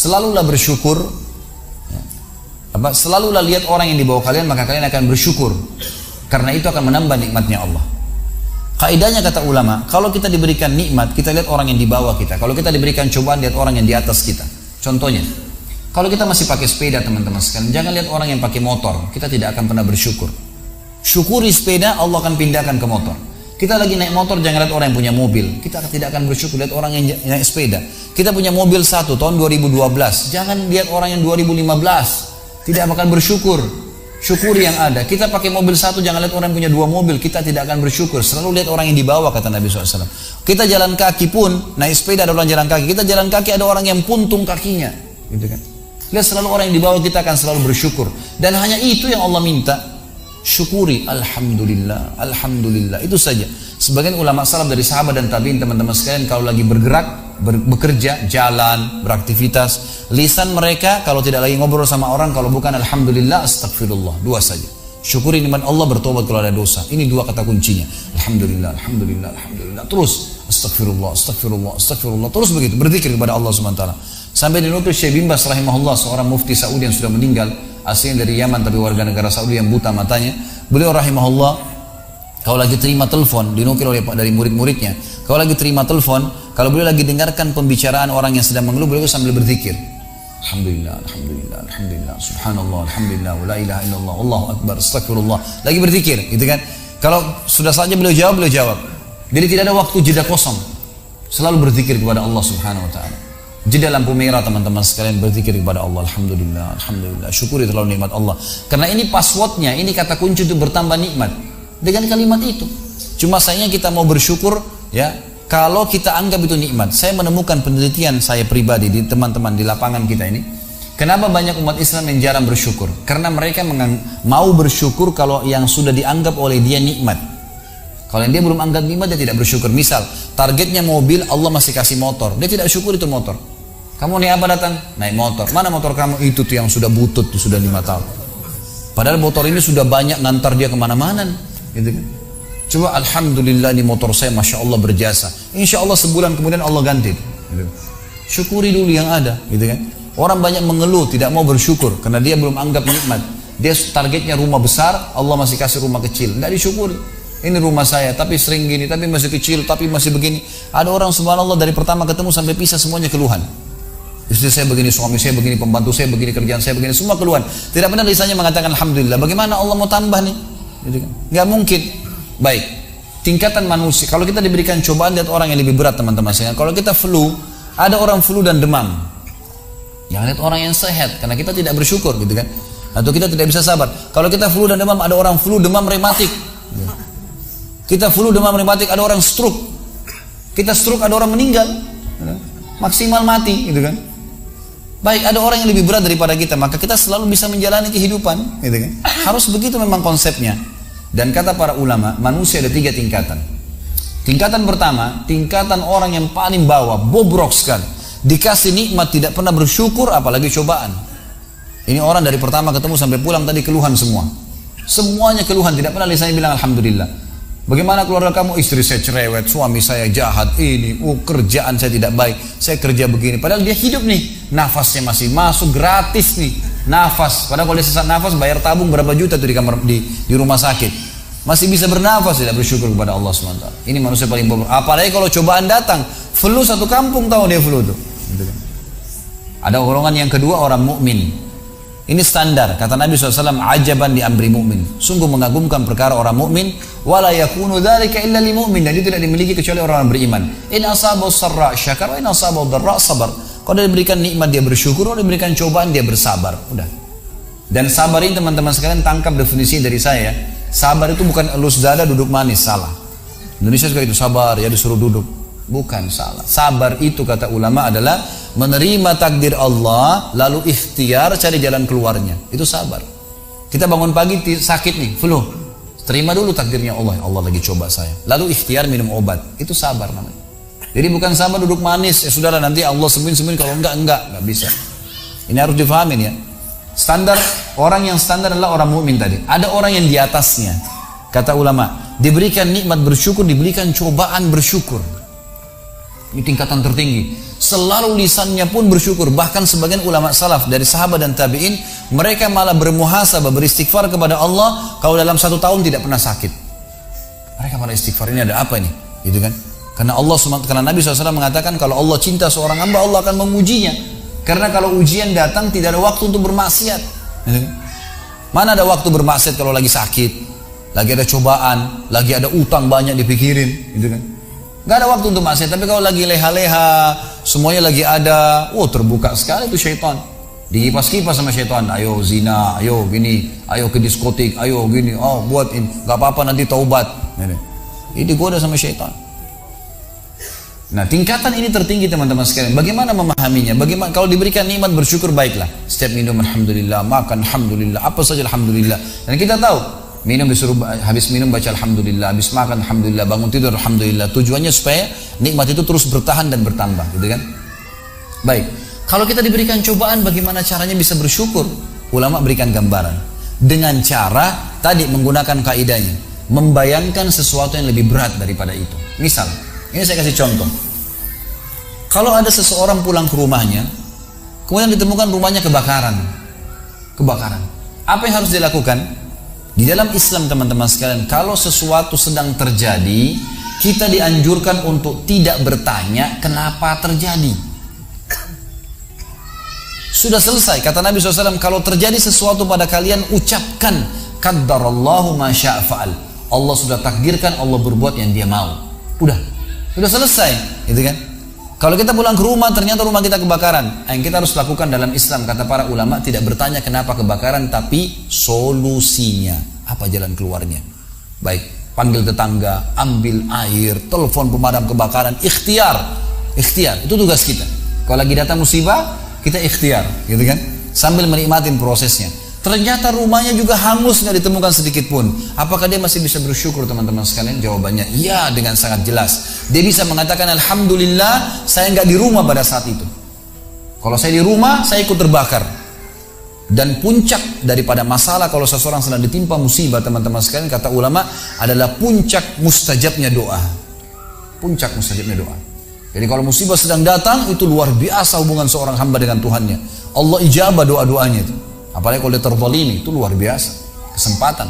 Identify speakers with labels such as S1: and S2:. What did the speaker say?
S1: Selalulah bersyukur. Selalulah lihat orang yang di bawah kalian, maka kalian akan bersyukur. Karena itu akan menambah nikmatnya Allah. Kaidahnya kata ulama, kalau kita diberikan nikmat, kita lihat orang yang di bawah kita. Kalau kita diberikan cobaan, lihat orang yang di atas kita. Contohnya, kalau kita masih pakai sepeda teman-teman sekalian, jangan lihat orang yang pakai motor. Kita tidak akan pernah bersyukur. Syukuri sepeda, Allah akan pindahkan ke motor. Kita lagi naik motor, jangan lihat orang yang punya mobil. Kita tidak akan bersyukur, lihat orang yang naik sepeda. Kita punya mobil satu tahun 2012, jangan lihat orang yang 2015. Tidak akan bersyukur. Syukuri yang ada. Kita pakai mobil satu, jangan lihat orang yang punya dua mobil. Kita tidak akan bersyukur. Selalu lihat orang yang di bawah, kata Nabi SAW. Kita jalan kaki pun, naik sepeda ada orang jalan kaki. Kita jalan kaki ada orang yang puntung kakinya, gitu kan? Lihat selalu orang yang di bawah, kita akan selalu bersyukur. Dan hanya itu yang Allah minta. Syukuri, alhamdulillah, alhamdulillah. Itu saja. Sebagian ulama salaf dari sahabat dan tabi'in, teman-teman sekalian, kalau lagi bergerak, bekerja, jalan, beraktivitas, lisan mereka kalau tidak lagi ngobrol sama orang, kalau bukan alhamdulillah, astagfirullah, dua saja. Syukuri nikmat Allah, bertobat kalau ada dosa. Ini dua kata kuncinya. Alhamdulillah, alhamdulillah, alhamdulillah. Terus astagfirullah, astagfirullah, astagfirullah. Terus begitu, berzikir kepada Allah SWT. Sampai dinukil Syekh bin Baz rahimahullah, seorang mufti Saudi yang sudah meninggal, aslinya dari Yaman tapi warga negara Saudi yang buta matanya. Beliau rahimahullah, kalau lagi terima telepon, dinukil oleh dari murid-muridnya, kalau lagi terima telepon, kalau beliau lagi dengarkan pembicaraan orang yang sedang mengeluh, beliau sambil berzikir. Alhamdulillah, alhamdulillah, alhamdulillah, subhanallah, alhamdulillah, la ilaha illallah, Allahu akbar, astagfirullah. Lagi berzikir, gitu kan? Kalau sudah saja beliau jawab. Jadi tidak ada waktu jeda kosong. Selalu berzikir kepada Allah Subhanahu wa taala. Jeda lampu merah teman-teman sekalian, berzikir kepada Allah. Alhamdulillah, alhamdulillah, syukuri terlalu nikmat Allah. Karena ini passwordnya, ini kata kunci untuk bertambah nikmat. Dengan kalimat itu. Cuma sayangnya kita mau bersyukur, ya, kalau kita anggap itu nikmat. Saya menemukan penelitian saya pribadi di teman-teman di lapangan kita ini. Kenapa banyak umat Islam yang jarang bersyukur? Karena mereka mau bersyukur kalau yang sudah dianggap oleh dia nikmat. Kalau yang dia belum anggap nikmat, dia tidak bersyukur. Misal, targetnya mobil, Allah masih kasih motor. Dia tidak syukur itu motor. Kamu naik apa datang? Naik motor. Mana motor kamu? Itu tuh yang sudah butut, tuh sudah 5 tahun. Padahal motor ini sudah banyak ngantar dia kemana-mana. Gitu kan? Coba alhamdulillah ini motor saya Masya Allah berjasa. Insya Allah sebulan kemudian Allah ganti. Gitu. Syukuri dulu yang ada. Gitu kan? Orang banyak mengeluh, tidak mau bersyukur. Karena dia belum anggap nikmat. Dia targetnya rumah besar, Allah masih kasih rumah kecil. Tidak disyukuri. Ini rumah saya, tapi sering gini, tapi masih kecil, tapi masih begini. Ada orang subhanallah dari pertama ketemu sampai pisah semuanya keluhan. Istri saya begini, suami saya begini, pembantu saya begini, kerjaan saya begini, semua keluhan. Tidak pernah lisannya mengatakan alhamdulillah. Bagaimana Allah mau tambah nih? Gak mungkin. Baik, tingkatan manusia. Kalau kita diberikan cobaan, lihat orang yang lebih berat teman-teman sekalian. Kalau kita flu, ada orang flu dan demam. Jangan lihat orang yang sehat, karena kita tidak bersyukur, gitu kan? Atau kita tidak bisa sabar. Kalau kita flu dan demam, ada orang flu demam rematik. Kita flu demam rematik, ada orang stroke. Kita stroke, ada orang meninggal. Maksimal mati, gitu kan? Baik, ada orang yang lebih berat daripada kita, maka kita selalu bisa menjalani kehidupan, gitu kan? Harus begitu memang konsepnya. Dan kata para ulama, manusia ada 3 tingkatan. Tingkatan pertama, tingkatan orang yang paling bawah, bobrok sekali. Dikasih nikmat tidak pernah bersyukur, apalagi cobaan. Ini orang dari pertama ketemu sampai pulang tadi keluhan semua. Semuanya keluhan, tidak pernah lisannya bilang alhamdulillah. Bagaimana keluarga kamu? Istri saya cerewet, suami saya jahat, ini, kerjaan saya tidak baik, saya kerja begini. Padahal dia hidup nih, nafasnya masih masuk gratis nih, nafas. Padahal kalau dia sesak nafas, bayar tabung berapa juta tuh di rumah sakit. Masih bisa bernafas, tidak bersyukur kepada Allah SWT. Ini manusia paling bobrok. Apalagi kalau cobaan datang, flu satu kampung tahu dia flu tuh. Ada golongan yang kedua, orang mukmin. Ini standar, kata Nabi SAW, ajaban di amri mu'min. Sungguh mengagumkan perkara orang mukmin. Wala yakunu dzalika illa lil mu'min. Dan itu tidak dimiliki kecuali orang beriman. In asabahu sarra syakar wa in asabahu dharra sabar. Kalau dia diberikan nikmat dia bersyukur, kalau diberikan cobaan dia bersabar. Udah. Dan sabar ini teman-teman sekalian tangkap definisi dari saya. Sabar itu bukan elus dada duduk manis, salah. Indonesia suka itu sabar, ya disuruh duduk. Bukan, salah. Sabar itu kata ulama adalah menerima takdir Allah lalu ikhtiar cari jalan keluarnya. Itu sabar. Kita bangun pagi sakit nih, flu. Terima dulu takdirnya Allah. Allah lagi coba saya. Lalu ikhtiar minum obat. Itu sabar namanya. Jadi bukan sabar duduk manis. Ya sudahlah nanti Allah sembuhin kalau enggak bisa. Ini harus difahamin ya. Standar orang yang standar adalah orang mukmin tadi. Ada orang yang di atasnya. Kata ulama, diberikan nikmat bersyukur, diberikan cobaan bersyukur. Ini tingkatan tertinggi. Selalu lisannya pun bersyukur. Bahkan sebagian ulama salaf dari sahabat dan tabi'in, mereka malah bermuhasabah, beristighfar kepada Allah kalau dalam 1 tahun tidak pernah sakit. Mereka malah istighfar, ini ada apa ini? Gitu kan? Karena Nabi SAW mengatakan kalau Allah cinta seorang hamba, Allah akan mengujinya. Karena kalau ujian datang tidak ada waktu untuk bermaksiat. Gitu kan? Mana ada waktu bermaksiat kalau lagi sakit, lagi ada cobaan, lagi ada utang banyak dipikirin, gitu kan? Gak ada waktu untuk maksiat. Tapi kalau lagi leha-leha, semuanya lagi ada, terbuka sekali itu syaitan. Dikipas-kipas sama syaitan, ayo zina, ayo gini, ayo ke diskotik, ayo gini, buat ini, gak apa-apa nanti taubat. Ini digoda sama syaitan. Nah, tingkatan ini tertinggi teman-teman sekalian. Bagaimana memahaminya? Bagaimana kalau diberikan nikmat bersyukur, baiklah. Setiap minum alhamdulillah, makan alhamdulillah, apa saja alhamdulillah. Dan kita tahu, habis minum baca alhamdulillah, habis makan alhamdulillah, bangun tidur alhamdulillah. Tujuannya supaya nikmat itu terus bertahan dan bertambah, gitu kan? Baik. Kalau kita diberikan cobaan, bagaimana caranya bisa bersyukur? Ulama berikan gambaran dengan cara tadi menggunakan kaidahnya, membayangkan sesuatu yang lebih berat daripada itu. Misal, ini saya kasih contoh. Kalau ada seseorang pulang ke rumahnya, kemudian ditemukan rumahnya kebakaran. Apa yang harus dilakukan? Di dalam Islam teman-teman sekalian, kalau sesuatu sedang terjadi, kita dianjurkan untuk tidak bertanya kenapa terjadi. Sudah selesai, kata Nabi SAW, kalau terjadi sesuatu pada kalian, ucapkan qaddarallahu ma syaa fa'al. Allah sudah takdirkan, Allah berbuat yang dia mau. Sudah selesai, gitu kan? Kalau kita pulang ke rumah, ternyata rumah kita kebakaran. Yang kita harus lakukan dalam Islam, kata para ulama, tidak bertanya kenapa kebakaran, tapi solusinya. Apa jalan keluarnya? Baik, panggil tetangga, ambil air, telepon pemadam kebakaran, ikhtiar. Itu tugas kita. Kalau lagi datang musibah, kita ikhtiar, gitu kan? Sambil menikmatin prosesnya. Ternyata rumahnya juga hangus, nggak ditemukan sedikit pun. Apakah dia masih bisa bersyukur teman-teman sekalian? Jawabannya iya, dengan sangat jelas. Dia bisa mengatakan alhamdulillah saya nggak di rumah pada saat itu. Kalau saya di rumah, saya ikut terbakar. Dan puncak daripada masalah kalau seseorang sedang ditimpa musibah teman-teman sekalian, kata ulama, adalah puncak mustajabnya doa. Puncak mustajabnya doa. Jadi kalau musibah sedang datang, itu luar biasa hubungan seorang hamba dengan Tuhannya. Allah ijabah doa-doanya itu. Apalagi kalau dia terzalimi, itu luar biasa kesempatan.